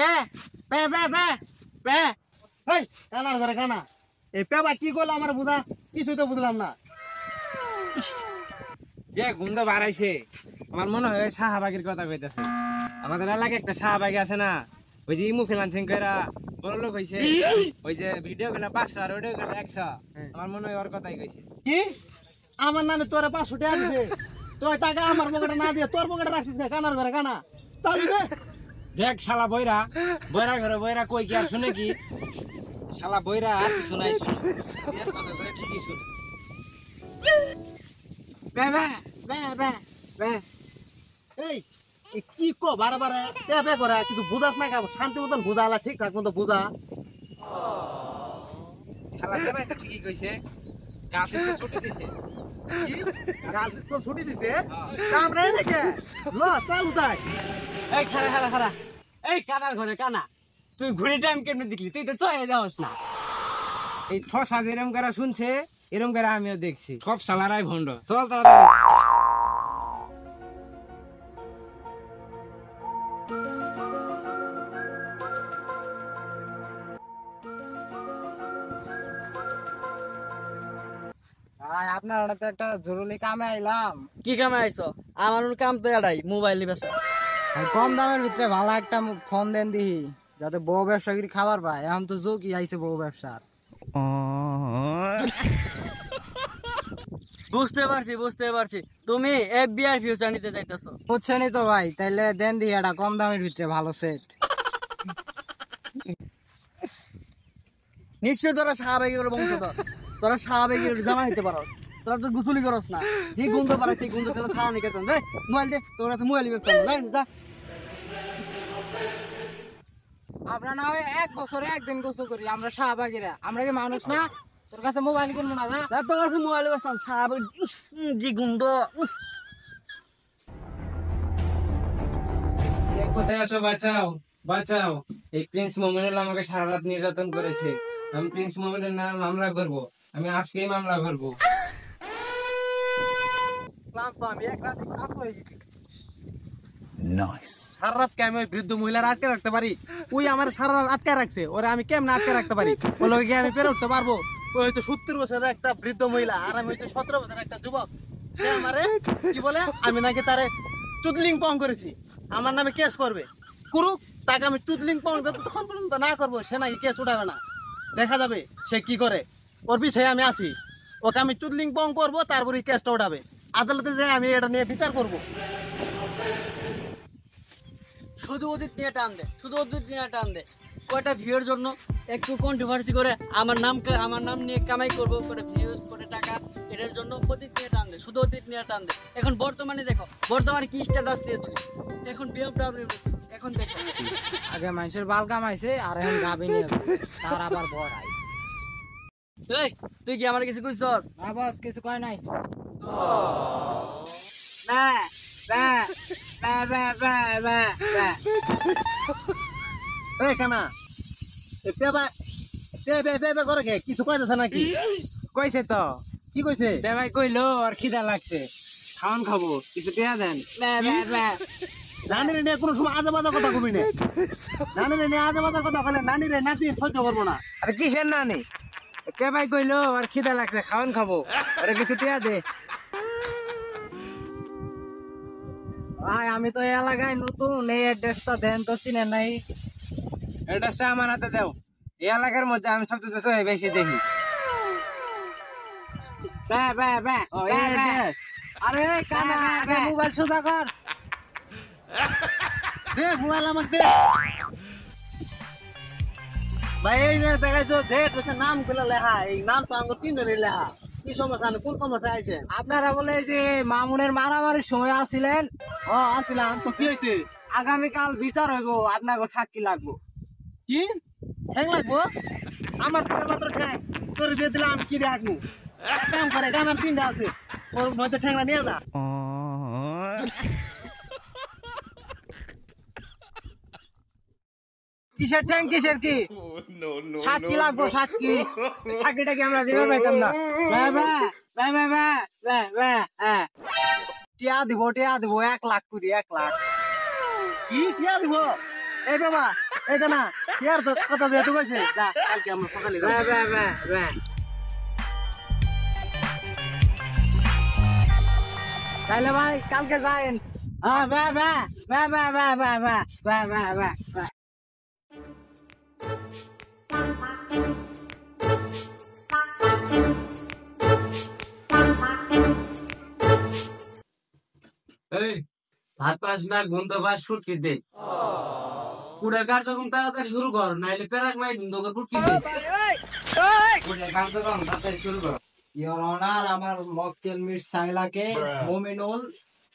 Pay পে পে পে পে হেই কানার ঘরে কানা এই পেবা কি করলো আমার বুঝা কিছুই তো বুঝলাম না। যে গন্ধ বাড়াইছে আমার মনে হয় শাহবাগের কথা কইতাছে। আমাদের এলাকায় একটা শাহবাগি আছে না, ওই যে ইমু ফ্রিল্যান্সিং কইরা বড় লোক হইছে, ওই যে ভিডিও গুলো 500 আর অডিও গুলো 100, আমার মনে হয় ওর কথাই কইছে। কি আমার নামে তোরে 500 টাকা দিছে, তুই টাকা আমার পকেটে না দিয়ে তোর পকেটে রাখছিস না কানার ঘরে কানা চালু দে। দেখ শালা বইরা বইরা ঘরে বইরা কই কি আর শুনে কি, শালা বইরা আর কিছু নাই শুনে, এর কথা করে ঠিকই শুনে। বে বে বে বে বে এই এ কি কো বারে বারে পে পে করে কিছু বুঝাস না কেন, শান্তি মতন বুঝা আলা ঠিকঠাক মতো বুঝা। শালা দেবে তো ঠিকই কইছে, গাছে তো ছুটি দিছে। কি গাল স্কুল ছুটি দিছে কাম রে নাকি ল চালু তাই। এই খারা খারা খারা, এই কানার ঘরে কানা, তুই ঘুরে টাইম কেমনে দেখলি? তুই তো চয়ে যাওস না। এই ঠসা যেরম করে শুনছে এরম করে আমিও দেখছি, সব শালারাই ভণ্ড। চল তাড়াতাড়ি। আপনার তো একটা জরুরি কামে আইলাম। কি কামে আইছো? আমার কাম তো এটাই, মোবাইল বেচা। কম দামের ভিতরে ভালো একটা ফোন দেন দিহি, যাতে বউ ব্যবসা করে খাবার পায়। এখন তো ঝুঁকি আইছে বউ ব্যবসার। বুঝতে পারছি তুমি এফবিআই ফিউচার নিতে চাইতেছো। বুঝছেনই তো ভাই, তাইলে দেন দিহি একটা কম দামের ভিতরে ভালো সেট। নিশ্চয় তোরা শাহবাগের বংশধর, তোরা শাহবাগের জামা হইতে পারো। তোরা তো গুসুলি করস না, যে গুন্ধ পারে সেই গুন্ধ তেল খাওয়া নিকে তোর মোবাইল দে, তোর কাছে মোবাইল বেচতে হবে যা। আমরা না হয় 1 বছরে একদিন গোসল করি, আমরা শাহবাগীরা, আমরা কি মানুষ না? তোর কাছে মোবাইল কিনবো না? যা। তোর কাছে মোবাইল বেচতাম, শাহবাগ যে গুন্ধ। কোথায় আসো, বাঁচাও বাঁচাও। এই প্রিন্স মোমিনুল আমাকে সারা রাত নির্যাতন করেছে। আমি প্রিন্স মোমিনুলের নামে মামলা করব, আমি আজকেই মামলা করব। ক্লান্ত আমি, এক রাতে ক্লান্ত হয়ে গেছি। সারা রাত কে আমি ওই বৃদ্ধ মহিলার আটকে রাখতে পারি? ওই আমার সারা রাত আটকে রাখছে, ওরে আমি কেমনে আটকে রাখতে পারি? বলো কি আমি পেরে উঠতে পারবো? ওই হয়তো 70 বছরের একটা বৃদ্ধ মহিলা আর আমি হয়তো 17 বছরের একটা যুবক। সে আমারে কি বলে আমি নাকি তারে চুদলিং পং করেছি, আমার নামে কেস করবে। করুক, তাকে আমি চুদলিং পং যতক্ষণ পর্যন্ত না করবো সে নাকি কেস উঠাবে না। দেখা যাবে সে কি করে, ওর পিছিয়ে আমি আছি। ওকে আমি চুদলিং পং করবো, তারপরে কেসটা উঠাবে। আদালতে যাই আমি এটা নিয়ে বিচার করবো। শুধু অতীত নিয়ে টান দে, কয়টা ভিউর জন্য একটু কন্ট্রোভার্সি করে আমার নাম নিয়ে কামাই করবো, করে ভিউজ করে টাকা, এটার জন্য অতীত নিয়ে টান দে, শুধু অতীত নিয়ে টান দে। এখন বর্তমানে দেখো, বর্তমানে কি স্ট্যাটাস দিয়ে চলে, এখন বিএমডব্লিউ এখন দেখো। আগে মানুষের বাল কামাইছে, আর এখন গাবি নিয়ে তার আবার বড় আই। এই তুই কি আমার কিছু কইছস? না বস, কিছু কয় নাই। না না না না না না না। এই কানা এ পেবা পে করে কে কিছু কইতেছে নাকি? কইছে তো, কি কইছে? ভাই কইলো আর খিদা লাগছে, খাওয়ান খাবো, কিছু পেয়া দেন। নানি রে কোনো সময় আজে বাজে কথা কবি না। নানি রে আজে বাজে কথা বলে নানি রে নাতি সহ্য করবো না। আরে কিসের নানি? কে ভাই কইলো আর খিদা লাগছে, খাওয়ান খাবো, আরে কিছু পেয়া দে। ভাই আমি তো এই এলাকায় নতুন, এই অ্যাড্রেসটা দেন তো, চিনেন নাই? অ্যাড্রেসটা আমার হাতে দাও। এই এলাকার মধ্যে আমি সবচেয়ে বেশি দেখি। ও, এই অ্যাড্রেস। আরে কানা, আগে মোবাইল সোজা কর। দে মোবাইল আমাকে দে। ভাই এই যে দেখাইছো ডেট হচ্ছে নাম গুলো লেখা, এই নাম তো আমার তিনজনের লেখা। কি সমস্যা না কোন সমস্যা আইছে? আপনারা বলে এই যে মামুনের মারামারির সময় আসছিলেন, ও আসলাম তো কি হইছে? আগামীকাল বিচার হইব, আপনাকে সাক্ষী লাগবো। কি ঠ্যাং লাগবো? আমার করে মাত্র ঠ্যাং করে দিয়ে দিলাম, কি রাখবো? এক কাম করে এটা আমার 3টা আছে, ওর মধ্যে ঠ্যাংটা নিয়ে যা। কিসের ট্যাঙ্ক, কিসের কি সাক্ষী লাগবো? সাক্ষী, চাকরিটা কি আমরা দিতে পাইতাম না? টিয়া দিব 1 লাখ করে, 1 লাখ। কি টিয়া দিব? এই বাবা এটা না কি আর তো কথা যেটু কইছে যা কালকে আমরা সকালে যাবো। বাহ বাহ বাহ বাহ তাইলে ভাই কালকে যাইন। বাহ বাহ বাহ বাহ বাহ বাহ বাহ বাহ বাহ বাহ বাহ। এই ভাত পাস না গন্ধ পাস ফুটকি দে পুরা কার্যক্রম তাড়াতাড়ি শুরু কর নাইলে পেরাক মাই গন্ধ করে ফুটকি দে পুরা কার্যক্রম তাড়াতাড়ি শুরু কর। ইওর অনার, আমার মক্কেল মির সাইলাকে মুমিনুল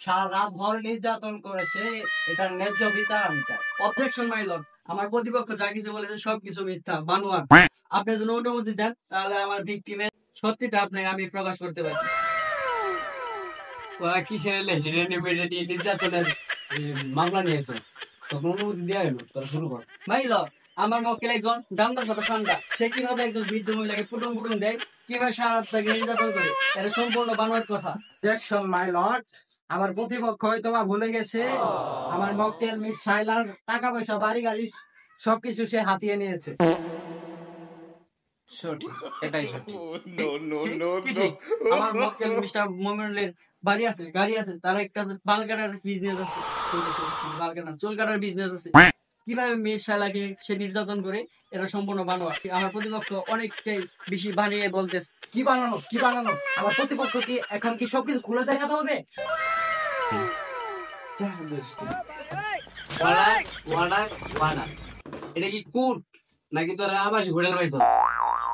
সারা রাত ভর নির্যাতন করেছে, এটার ন্যায্য বিচার আমি চাই। অবজেকশন মাই লর্ড, আমার প্রতিপক্ষ যা কিছু বলেছে সবকিছু মিথ্যা বানোয়াট। আপনি যদি অনুমতি দেন তাহলে আমার ভিকটিমের সত্যিটা আপনাকে আমি প্রকাশ করতে পারি। তোরা কিসের হিরেনি বেরেনি নির্যাতনের মামলা নিয়েছো তখন অনুমতি দেওয়া হলো তোরা শুরু কর। মাই লর্ড, আমার মক্কেল একজন ডান্ডার কথা ঠান্ডা, সে কিভাবে একজন বৃদ্ধ মহিলাকে পুটুম পুটুম দেয়, কিভাবে সারা রাত তাকে নির্যাতন করে, এটা সম্পূর্ণ বানোয়াট কথা। অবজেকশন মাই লর্ড, আমার প্রতিপক্ষ হয়তো বা ভুলে গেছে, আমার মক্কেল মির সাইলার টাকা পয়সা বাড়ি গাড়ি সবকিছু সে হাতিয়ে নিয়েছে। সঠিক, এটাই সঠিক। কি ঠিক? আমার মক্কেল মিস্টার মোমিনুলের বাড়ি আছে, গাড়ি আছে, তার একটা বাল কাটার বিজনেস আছে, বাল কাটার চুল কাটার বিজনেস আছে। কিভাবে মেয়ের শালাকে সে নির্যাতন করে, এটা সম্পূর্ণ বানোয়াট। আমার প্রতিপক্ষ অনেকটাই বেশি বানিয়ে বলতেছে। কি বানানো কি বানানো? আমার প্রতিপক্ষ কি এখন কি সবকিছু খুলে দেখাতে হবে? ওয়ার্ডার ওয়ার্ডার ওয়ার্ডার এটা কি কোর্ট নাকি তোরা আবাস ঘুরে রয়েছ?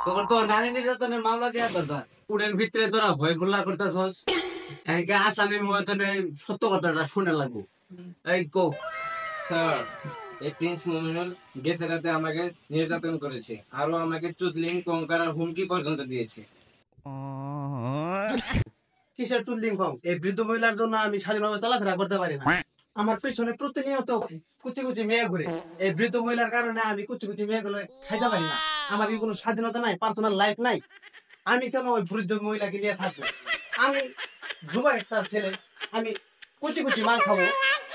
তখন তোর নারী নির্যাতনের মামলা দেওয়া দরকার। কোর্টের ভিতরে তোরা ভয় খুল্লা করতেছস, একে আসামির মতনে সত্য কথাটা শুনে লাগবো। এই কো স্যার, এই প্রিন্স মুমিনুল গেছে রাতে আমাকে নির্যাতন করেছে, আরো আমাকে চুদলিং কঙ্কার হুমকি পর্যন্ত দিয়েছে। কিসের চুল্লিং কম? এই বৃদ্ধ মহিলার জন্য আমি স্বাধীনভাবে চলাফেরা করতে পারি না। আমার পেছনে প্রতিনিয়ত কুচি কুচি মেয়ে ঘুরে। এই বৃদ্ধ মহিলার কারণে আমি কুচি কুচি মেয়ে গুলো খাইতে পারি না। আমার কি কোনো স্বাধীনতা নাই, পার্সোনাল লাইফ নাই? আমি কেন ওই বৃদ্ধ মহিলাকে নিয়ে থাকবো? আমি যুবক একটা ছেলে, আমি কুচি কুচি মাল খাবো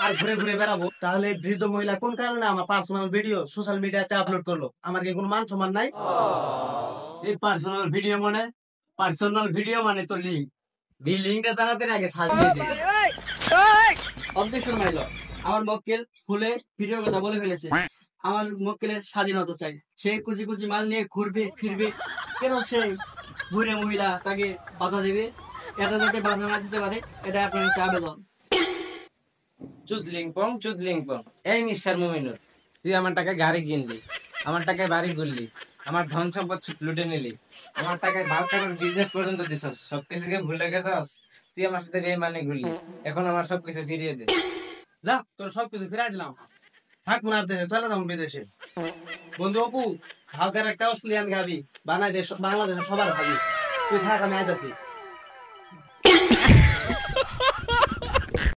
আর ঘুরে ঘুরে বেড়াবো? তাহলে এই বৃদ্ধ মহিলা কোন কারণে আমার পার্সোনাল ভিডিও সোশ্যাল মিডিয়াতে আপলোড করলো? আমার কি কোনো মান সম্মান নাই? এই পার্সোনাল ভিডিও মানে তো লিঙ্ক, এই লিঙ্কটা তাড়াতাড়ি আগে সাজিয়ে দে। অবজেকশন মাই লর্ড, আমার মক্কেল ভুলে ভিডিওর কথা বলে ফেলেছে। আমার মক্কেলের স্বাধীনতা চাই। সে কুচি কুচি মাল নিয়ে ঘুরবে ফিরবে, কেন সে বুড়ে মহিলা তাকে বাধা দেবে? এটা যাতে বাধা না দিতে পারে, এটা আপনার কাছে আবেদন। চুদলিং পং। এই মিস্টার মুমিনুল, তুই আমার টাকায় গাড়ি কিনলি, আমার টাকায় বাড়ি করলি, আমার ধন সম্পদ লুটে নিলি, আমার টাকায় বাল কাটার বিজনেস পর্যন্ত দিছস, সবকিছুকে ভুলে গেছস। তুই আমার সাথে বেইমানি করলি, এখন আমার সবকিছু ফিরিয়ে দে। যা, তোর সবকিছু ফিরাই দিলাম, থাকবো না আর দেশে, চলে যাবো বিদেশে। বন্ধু অপু, হালকার একটা অস্ট্রেলিয়ান গাবি বানাই দে, বাংলাদেশে সবার ভাবি। তুই থাক, আমি আইতাছি।